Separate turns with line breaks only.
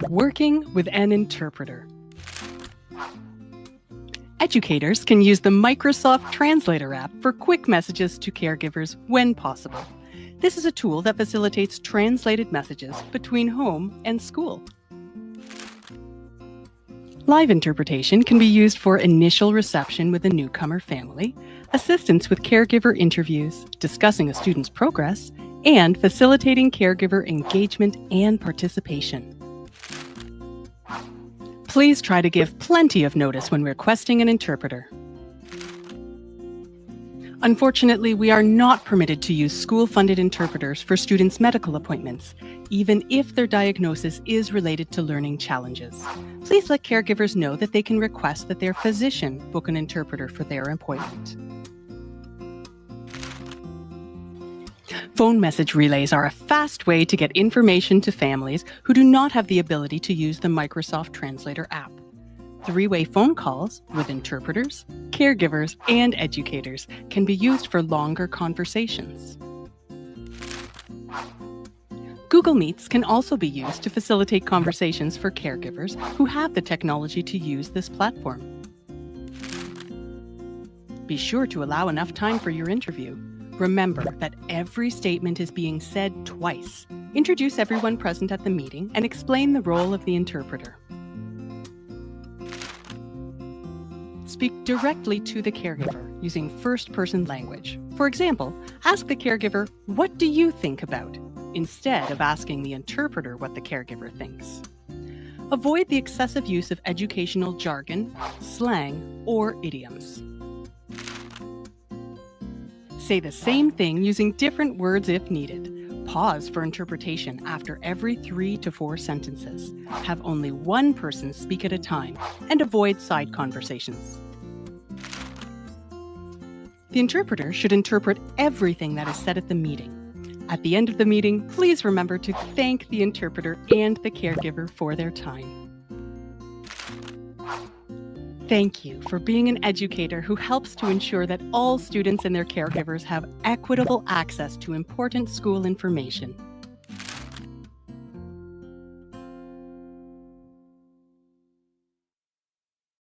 Working with an interpreter. Educators can use the Microsoft Translator app for quick messages to caregivers when possible. This is a tool that facilitates translated messages between home and school. Live interpretation can be used for initial reception with a newcomer family, assistance with caregiver interviews, discussing a student's progress, and facilitating caregiver engagement and participation. Please try to give plenty of notice when requesting an interpreter. Unfortunately, we are not permitted to use school-funded interpreters for students' medical appointments, even if their diagnosis is related to learning challenges. Please let caregivers know that they can request that their physician book an interpreter for their appointment. Phone message relays are a fast way to get information to families who do not have the ability to use the Microsoft Translator app. Three-way phone calls with interpreters, caregivers, and educators can be used for longer conversations. Google Meets can also be used to facilitate conversations for caregivers who have the technology to use this platform. Be sure to allow enough time for your interview. Remember that every statement is being said twice. Introduce everyone present at the meeting and explain the role of the interpreter. Speak directly to the caregiver using first-person language. For example, ask the caregiver, "What do you think about?" instead of asking the interpreter what the caregiver thinks. Avoid the excessive use of educational jargon, slang, or idioms. Say the same thing using different words if needed. Pause for interpretation after every 3 to 4 sentences. Have only one person speak at a time and avoid side conversations. The interpreter should interpret everything that is said at the meeting. At the end of the meeting, please remember to thank the interpreter and the caregiver for their time. Thank you for being an educator who helps to ensure that all students and their caregivers have equitable access to important school information.